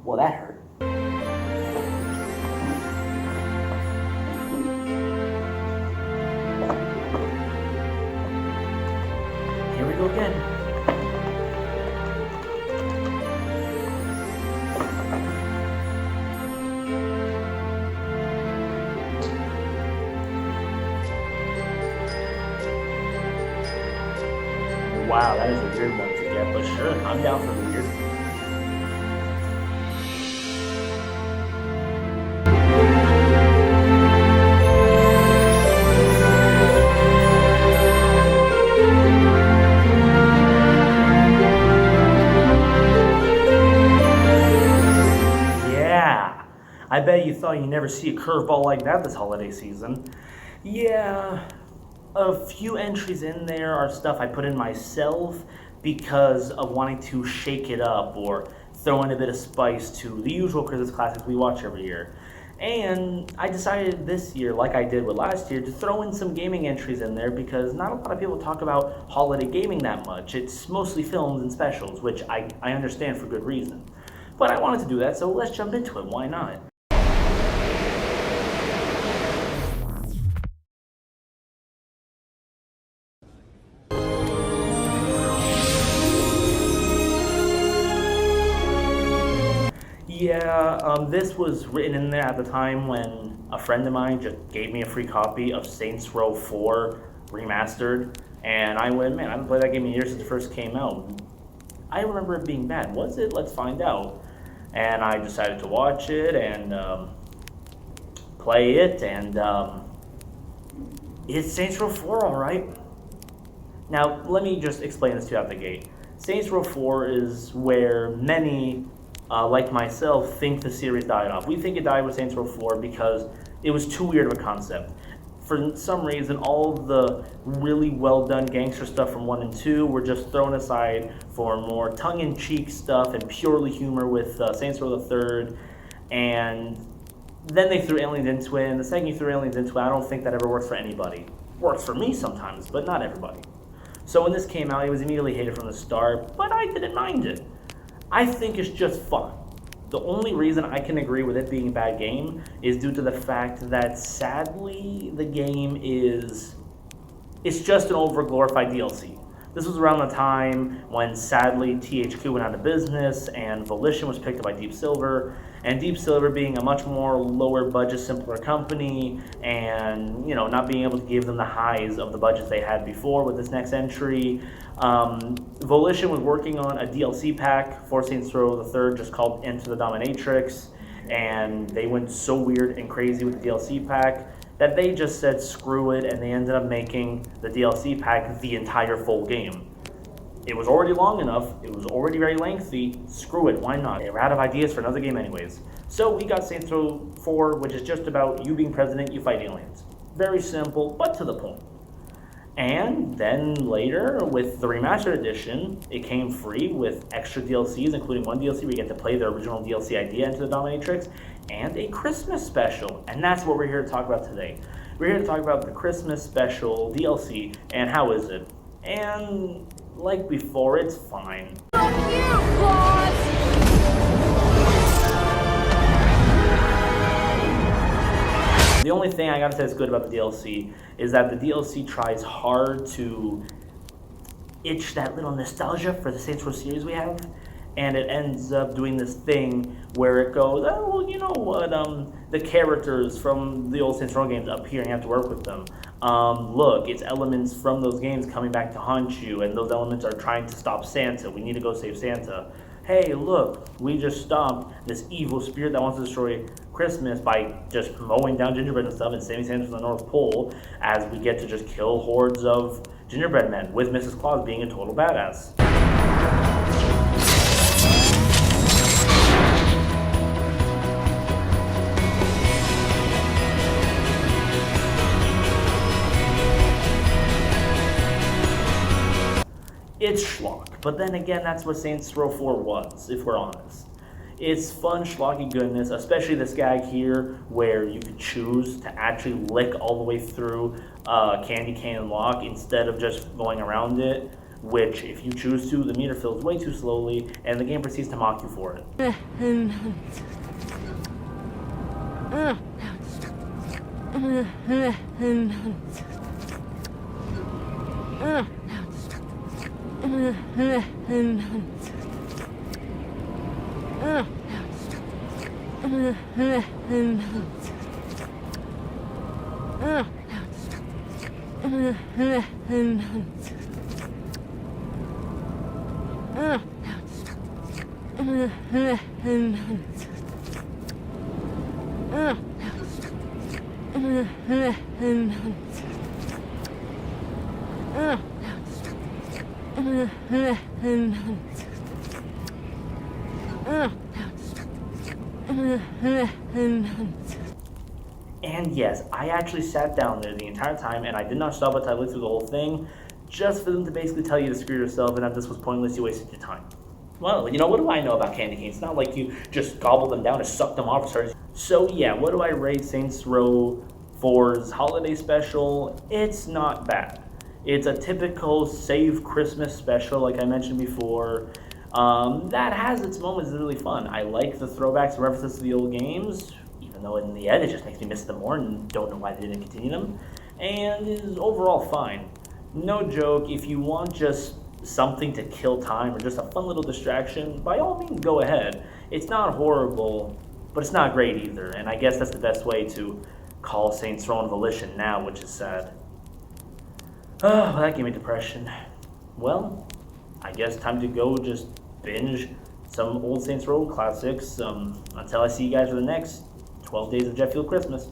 Well, that hurt. Here we go again. Wow, that is a weird one to get, but sure, I'm down for the weird. Yeah, I bet you thought you'd never see a curveball like that this holiday season. Yeah, a few entries in there are stuff I put in myself because of wanting to shake it up or throw in a bit of spice to the usual Christmas classics we watch every year. And I decided this year, like I did with last year, to throw in some gaming entries in there because not a lot of people talk about holiday gaming that much. It's mostly films and specials, which I understand for good reason. But I wanted to do that, so let's jump into it. Why not? Yeah, this was written in there at the time when a friend of mine just gave me a free copy of Saints Row 4 Remastered, and I went, man, I haven't played that game in years since it first came out. I remember it being bad. Was it? Let's find out. And I decided to watch it and play it, and it's Saints Row 4, alright. Now, let me just explain this to you out the gate. Saints Row 4 is where many like myself, think the series died off. We think it died with Saints Row 4 because it was too weird of a concept. For some reason, all the really well done gangster stuff from 1 and 2 were just thrown aside for more tongue-in-cheek stuff and purely humor with Saints Row the Third. And then they threw aliens into it, and the second you threw aliens into it, I don't think that ever works for anybody. Works for me sometimes, but not everybody. So when this came out, it was immediately hated from the start, but I didn't mind it. I think it's just fun. The only reason I can agree with it being a bad game is due to the fact that sadly the game it's just an over-glorified DLC. This was around the time when sadly THQ went out of business and Volition was picked up by Deep Silver, and Deep Silver being a much more lower budget, simpler company, and not being able to give them the highs of the budgets they had before with this next entry. Volition was working on a DLC pack for Saints Row the Third just called Enter the Dominatrix, and they went so weird and crazy with the DLC pack that they just said screw it, and they ended up making the DLC pack the entire full game. It was already long enough, it was already very lengthy, screw it, why not? They were out of ideas for another game anyways. So we got Saints Row 4, which is just about you being president, you fight aliens. Very simple, but to the point. And then later, with the Remastered Edition, it came free with extra DLCs, including one DLC where you get to play the original DLC idea into the Dominatrix, and a Christmas special. And that's what we're here to talk about today. We're here to talk about the Christmas special DLC, and how is it? And like before, it's fine. Fuck you, boss! The only thing I gotta say that's good about the DLC is that the DLC tries hard to itch that little nostalgia for the Saints Row series we have, and it ends up doing this thing where it goes, oh, well, you know what, the characters from the old Saints Row games appear and you have to work with them. Look, it's elements from those games coming back to haunt you, and those elements are trying to stop Santa. We need to go save Santa. Hey, look, we just stopped this evil spirit that wants to destroy Christmas by just mowing down gingerbread and stuff and saving Santa from the North Pole, as we get to just kill hordes of gingerbread men, with Mrs. Claus being a total badass. It's schlock, but then again, that's what Saints Row 4 was, if we're honest. It's fun, schlocky goodness, especially this gag here, where you could choose to actually lick all the way through candy cane lock instead of just going around it. which, if you choose to, the meter fills way too slowly, and the game proceeds to mock you for it. And yes, I actually sat down there the entire time, and I did not stop until I went through the whole thing, just for them to basically tell you to screw yourself and that this was pointless, you wasted your time. Well, what do I know about candy canes? It's not like you just gobble them down and suck them off. So yeah, what do I rate Saints Row 4's holiday special? It's not bad. It's a typical save Christmas special, like I mentioned before. That has its moments that's really fun. I like the throwbacks and references to the old games, even though in the end it just makes me miss them more and don't know why they didn't continue them. And is overall fine. No joke, if you want just something to kill time or just a fun little distraction, by all means go ahead. It's not horrible, but it's not great either, and I guess that's the best way to call Saints Row and Volition now, which is sad. Oh, that gave me depression. Well, I guess time to go just binge some old Saints Row classics until I see you guys for the next 12 days of Jetfuelled Christmas.